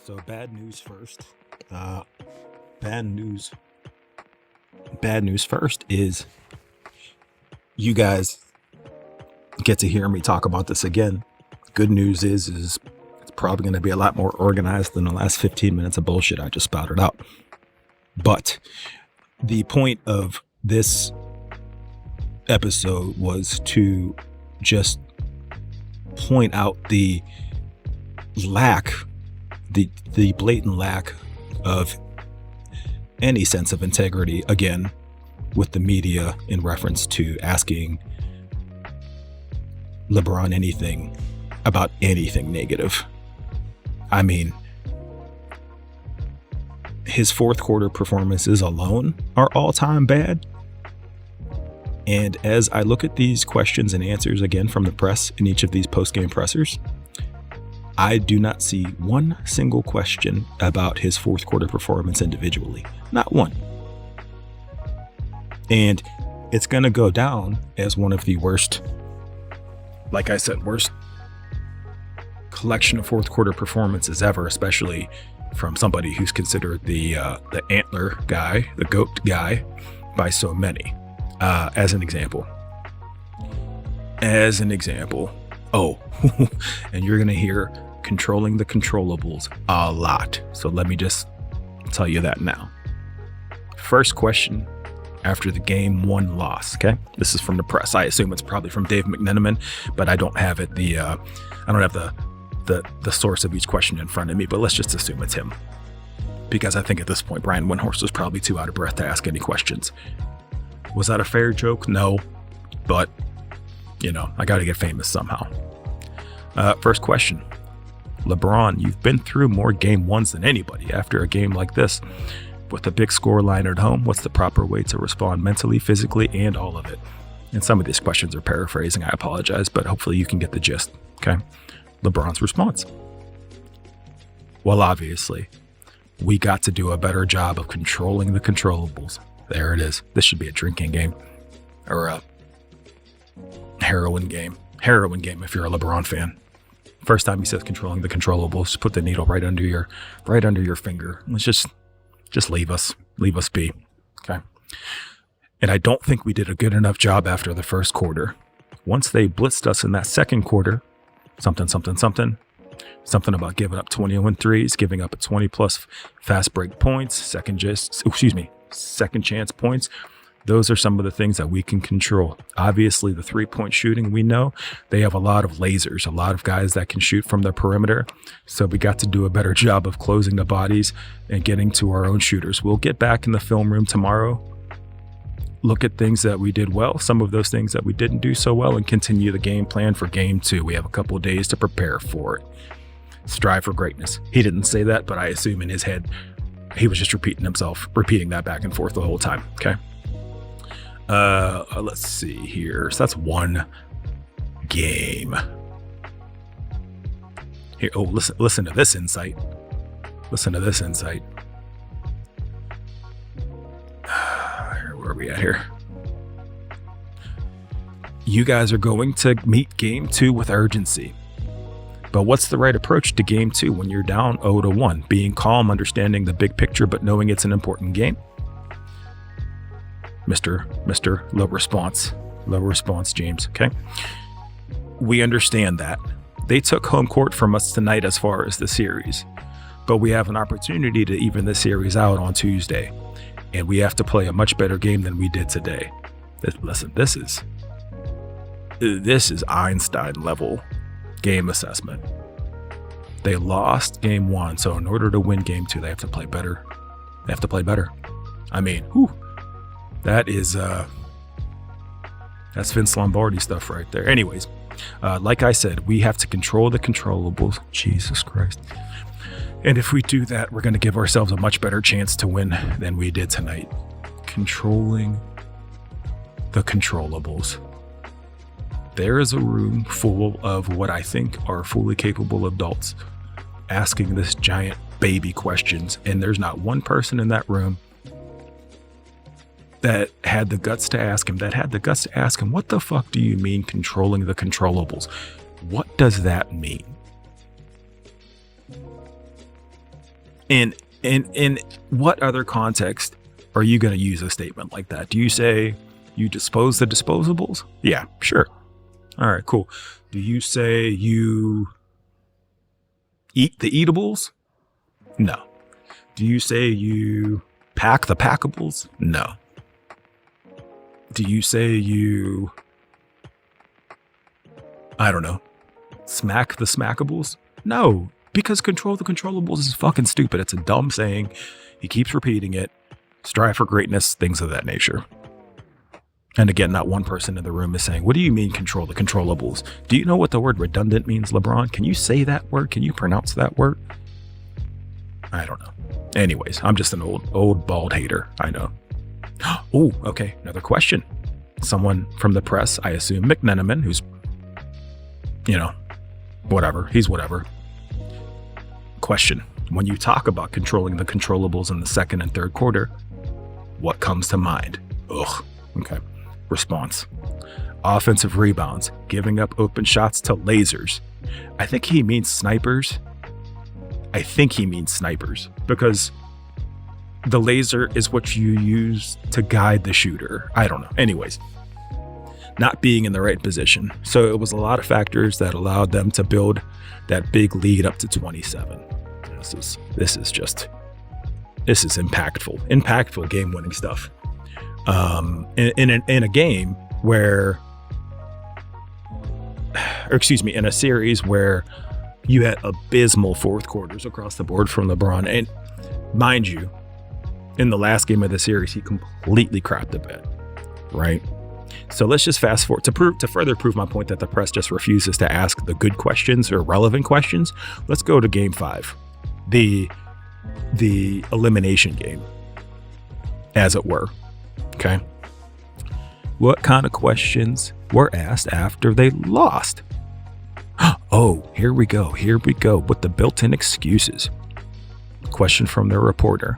So bad news first. Bad news. Bad news first is you guys get to hear me talk about this again. Good news is it's probably going to be a lot more organized than the last 15 minutes of bullshit I just spouted out. But the point of this episode was to just point out the blatant lack of any sense of integrity, again, with the media in reference to asking LeBron anything about anything negative. I mean, his fourth quarter performances alone are all-time bad. And as I look at these questions and answers again from the press in each of these post-game pressers, I do not see one single question about his fourth quarter performance individually. Not one. And it's going to go down as one of the worst, like I said, worst collection of fourth quarter performances ever, especially from somebody who's considered the antler guy, the GOAT guy by so many. As an example. Oh, and you're going to hear controlling the controllables a lot. So let me just tell you that now. First question after the game one loss. Okay. This is from the press. I assume it's probably from Dave McNeneman, but I don't have it. I don't have the source of each question in front of me, but let's just assume it's him. Because I think at this point, Brian Windhorst was probably too out of breath to ask any questions. Was that a fair joke? No, but I got to get famous somehow. First question. LeBron, you've been through more game ones than anybody. After a game like this, with a big score line at home, what's the proper way to respond mentally, physically, and all of it? And some of these questions are paraphrasing. I apologize, but hopefully you can get the gist. Okay. LeBron's response. Well, obviously, we got to do a better job of controlling the controllables. There it is. This should be a drinking game or a heroin game. Heroin game if you're a LeBron fan. First time he says controlling the controllables, just put the needle right under your finger. Let's just leave us be. Okay. And I don't think we did a good enough job after the first quarter. Once they blitzed us in that second quarter, something about giving up 21 threes, giving up a 20 plus fast break points, second chance points. Those are some of the things that we can control. Obviously, the 3-point shooting, we know they have a lot of lasers, a lot of guys that can shoot from the perimeter. So we got to do a better job of closing the bodies and getting to our own shooters. We'll get back in the film room tomorrow, look at things that we did well, some of those things that we didn't do so well, and continue the game plan for game two. We have a couple of days to prepare for it. Strive for greatness. He didn't say that, but I assume in his head, he was just repeating that back and forth the whole time. Okay. Let's see here. So that's one game. Here, listen to this insight. Where are we at here? You guys are going to meet game two with urgency. But what's the right approach to game two when you're down 0-1? Being calm, understanding the big picture, but knowing it's an important game. Mr. Low response, James. Okay. We understand that. They took home court from us tonight as far as the series, but we have an opportunity to even the series out on Tuesday, and we have to play a much better game than we did today. Listen, this is Einstein level game assessment. They lost game one, so in order to win game two, they have to play better. I mean, that's Vince Lombardi stuff right there. Anyways, like I said, we have to control the controllables. Jesus Christ. And if we do that, we're going to give ourselves a much better chance to win than we did tonight. Controlling the controllables. There is a room full of what I think are fully capable adults asking this giant baby questions, and there's not one person in that room that had the guts to ask him, what the fuck do you mean controlling the controllables? What does that mean? In what other context are you going to use a statement like that? Do you say you dispose the disposables? Yeah, sure. All right, cool. Do you say you eat the eatables? No. Do you say you pack the packables? No. Do you say you, I don't know, smack the smackables? No, because control the controllables is fucking stupid. It's a dumb saying. He keeps repeating it. Strive for greatness, things of that nature. And again, not one person in the room is saying, what do you mean control the controllables? Do you know what the word redundant means, LeBron? Can you say that word? Can you pronounce that word? I don't know. Anyways, I'm just an old bald hater. I know. Oh, okay. Another question. Someone from the press, I assume McMenamin, who's, whatever. He's whatever. Question. When you talk about controlling the controllables in the second and third quarter, what comes to mind? Ugh. Okay. Response. Offensive rebounds, giving up open shots to lasers. I think he means snipers. Because the laser is what you use to guide the shooter. I don't know. Anyways, not being in the right position. So it was a lot of factors that allowed them to build that big lead up to 27. This is impactful game-winning stuff. In a game where, in a series where you had abysmal fourth quarters across the board from LeBron. And mind you, in the last game of the series, he completely crapped the bed, right? So let's just fast forward to further prove my point that the press just refuses to ask the good questions or relevant questions. Let's go to game 5, the elimination game, as it were. Okay. What kind of questions were asked after they lost? Oh, here we go with the built-in excuses. Question from the reporter.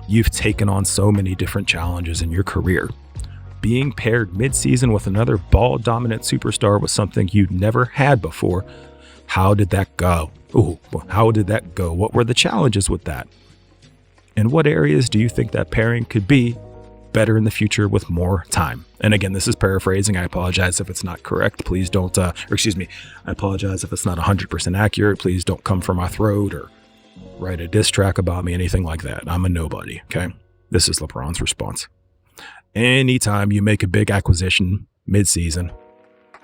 You've taken on so many different challenges in your career. Being paired mid-season with another ball-dominant superstar was something you'd never had before. How did that go? What were the challenges with that? In what areas do you think that pairing could be better in the future with more time? And again, this is paraphrasing. I apologize if it's not correct. Please don't, I apologize if it's not 100% accurate. Please don't come for my throat or write a diss track about me, anything like that. I'm a nobody, okay? This is LeBron's response. Anytime you make a big acquisition mid-season,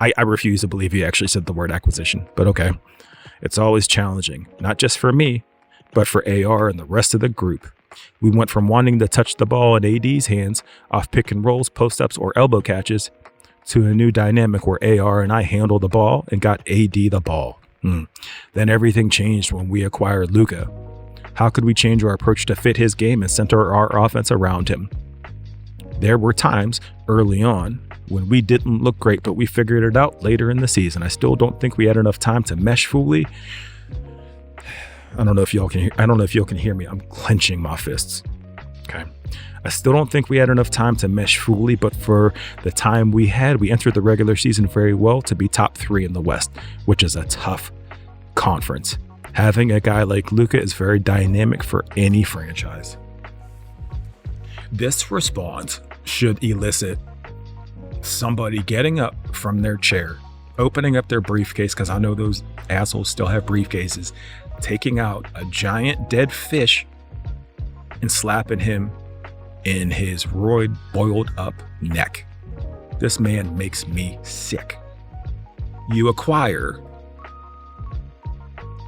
I refuse to believe he actually said the word acquisition, but okay. It's always challenging, not just for me, but for AR and the rest of the group. We went from wanting to touch the ball in AD's hands off pick and rolls, post-ups, or elbow catches to a new dynamic where AR and I handled the ball and got AD the ball. Then everything changed when we acquired Luka. How could we change our approach to fit his game and center our offense around him? There were times early on when we didn't look great, but we figured it out later in the season. I still don't think we had enough time to mesh fully. I don't know if y'all can hear me. I'm clenching my fists. Okay. I still don't think we had enough time to mesh fully, but for the time we had, we entered the regular season very well to be top 3 in the West, which is a tough conference. Having a guy like Luka is very dynamic for any franchise. This response should elicit somebody getting up from their chair, opening up their briefcase, because I know those assholes still have briefcases, taking out a giant dead fish and slapping him in his roid boiled up neck. This man makes me sick. You acquire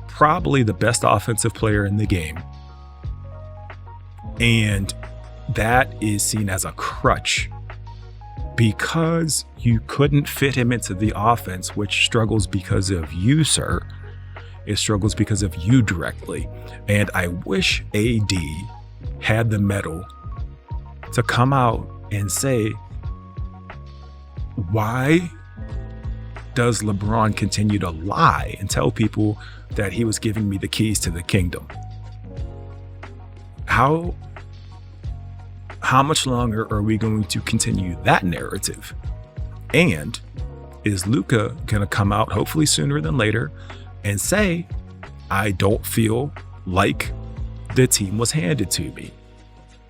probably the best offensive player in the game, and that is seen as a crutch because you couldn't fit him into the offense, which struggles because of you, sir. It struggles because of you directly. And I wish AD had the mettle to come out and say, why does LeBron continue to lie and tell people that he was giving me the keys to the kingdom? How much longer are we going to continue that narrative? And is Luka going to come out, hopefully sooner than later, and say, I don't feel like the team was handed to me.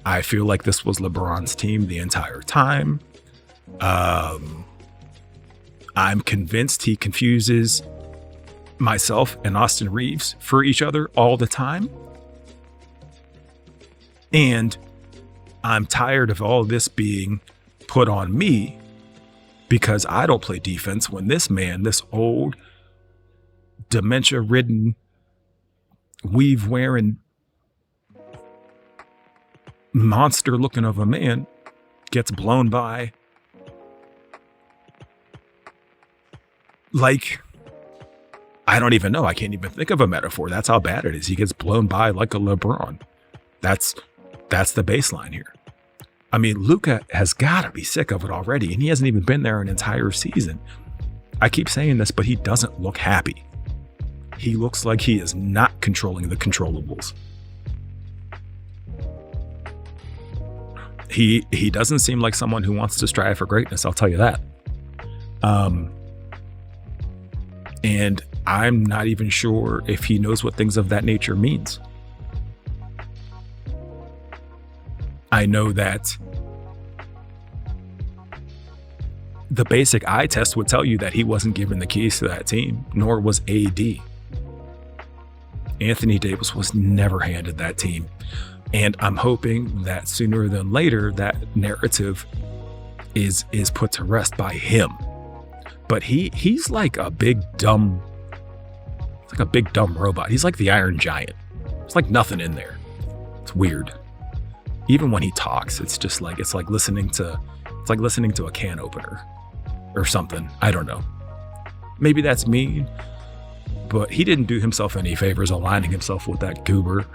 I feel like this was LeBron's team the entire time. I'm convinced he confuses myself and Austin Reeves for each other all the time. And I'm tired of all this being put on me because I don't play defense when this man, this old, dementia-ridden, weave-wearing, monster-looking of a man gets blown by like, I don't even know. I can't even think of a metaphor. That's how bad it is. He gets blown by like a LeBron. That's the baseline here. I mean, Luka has got to be sick of it already, and he hasn't even been there an entire season. I keep saying this, but he doesn't look happy. He looks like he is not controlling the controllables. He doesn't seem like someone who wants to strive for greatness, I'll tell you that. And I'm not even sure if he knows what things of that nature means. I know that the basic eye test would tell you that he wasn't given the keys to that team, nor was AD. Anthony Davis was never handed that team. And I'm hoping that sooner than later, that narrative is put to rest by him. But he's like a big dumb robot. He's like the Iron Giant. There's like nothing in there. It's weird. Even when he talks, it's like listening to a can opener or something. I don't know. Maybe that's mean, but he didn't do himself any favors aligning himself with that goober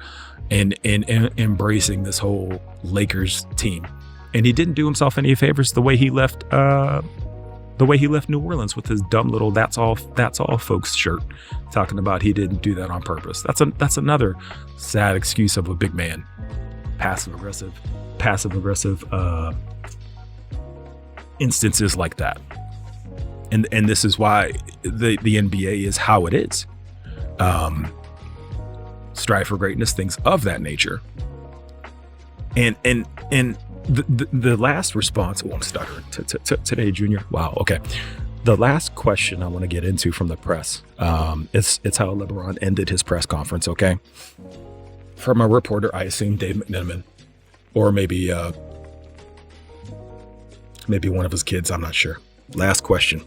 and embracing this whole Lakers team. And he didn't do himself any favors the way he left New Orleans with his dumb little that's all folks shirt, talking about he didn't do that on purpose. That's another sad excuse of a big man. Passive aggressive instances like that. And this is why the NBA is how it is. Strive for greatness, things of that nature. And the last response, I'm stuttering today, Junior. Wow. Okay. The last question I want to get into from the press, it's how LeBron ended his press conference. Okay. From a reporter, I assume Dave McNenaman, or maybe one of his kids. I'm not sure. Last question.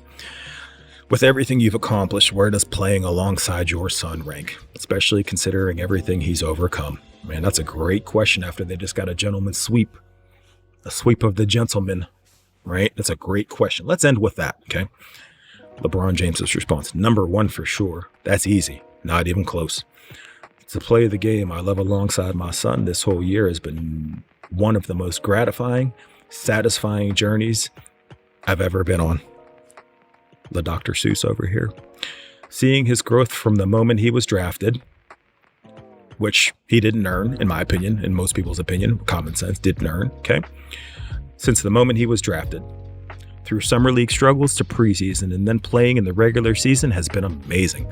With everything you've accomplished, where does playing alongside your son rank, especially considering everything he's overcome? Man, that's a great question after they just got a gentleman's sweep. A sweep of the gentleman, right? That's a great question. Let's end with that, okay? LeBron James's response. Number one for sure. That's easy. Not even close. To play the game I love alongside my son this whole year has been one of the most gratifying, satisfying journeys I've ever been on. The Dr. Seuss over here. Seeing his growth from the moment he was drafted, which he didn't earn, in my opinion, in most people's opinion, common sense, didn't earn, okay? Since the moment he was drafted, through summer league struggles to preseason and then playing in the regular season has been amazing.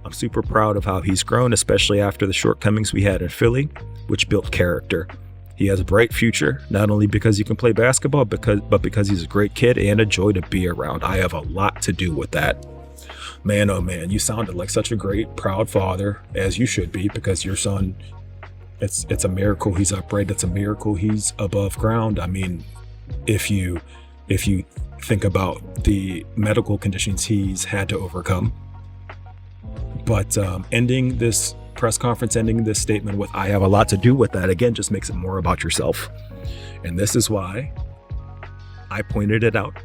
I'm super proud of how he's grown, especially after the shortcomings we had in Philly, which built character. He has a bright future, not only because he can play basketball, but because he's a great kid and a joy to be around. I have a lot to do with that. Man, oh man, you sounded like such a great, proud father, as you should be, because your son, it's a miracle he's upright. It's a miracle he's above ground. I mean, if you think about the medical conditions he's had to overcome. But ending this press conference, ending this statement with "I have a lot to do with that," again, just makes it more about yourself. And this is why I pointed it out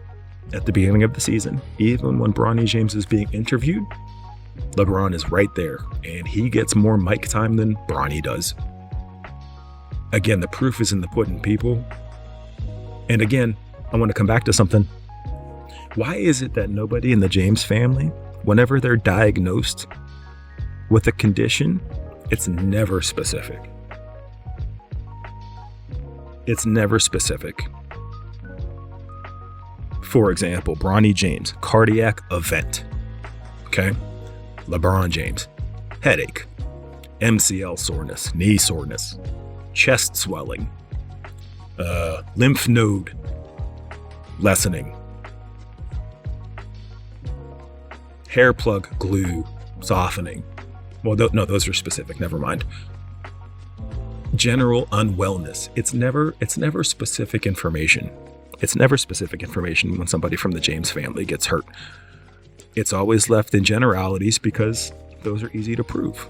at the beginning of the season. Even when Bronny James is being interviewed, LeBron is right there, and he gets more mic time than Bronny does. Again, the proof is in the pudding, people. And again, I want to come back to something. Why is it that nobody in the James family, whenever they're diagnosed with a condition, it's never specific? It's never specific. For example, Bronny James, cardiac event. Okay. LeBron James, headache. MCL soreness, knee soreness, chest swelling, lymph node lessening, hair plug glue softening. Well, no, those are specific. Never mind. General unwellness. It's never specific information. It's never specific information when somebody from the James family gets hurt. It's always left in generalities because those are easy to prove.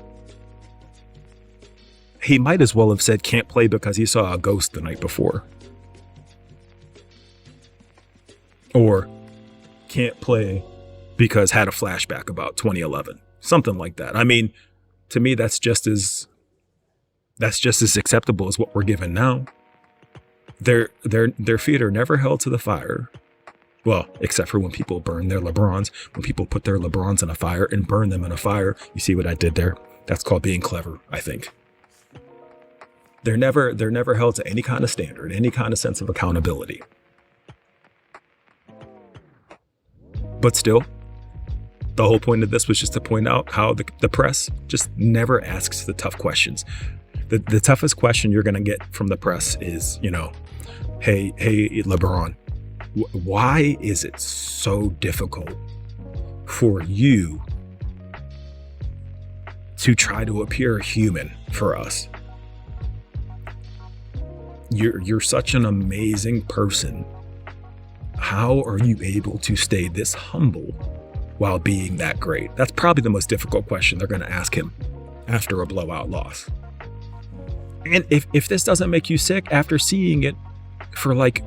He might as well have said can't play because he saw a ghost the night before. Or can't play because had a flashback about 2011. Something like that. I mean, to me, that's just as acceptable as what we're given now. Their feet are never held to the fire. Well, except for when people burn their LeBrons. When people put their LeBrons in a fire and burn them in a fire. You see what I did there? That's called being clever, I think. They're never held to any kind of standard, any kind of sense of accountability. But still, the whole point of this was just to point out how the press just never asks the tough questions. The toughest question you're going to get from the press is, hey, LeBron, why is it so difficult for you to try to appear human for us? You're such an amazing person. How are you able to stay this humble while being that great? That's probably the most difficult question they're going to ask him after a blowout loss. And if this doesn't make you sick after seeing it for like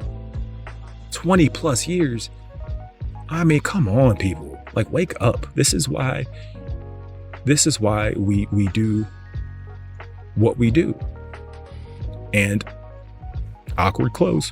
20 plus years, I mean, come on, people, like, wake up. This is why we do what we do. And awkward close.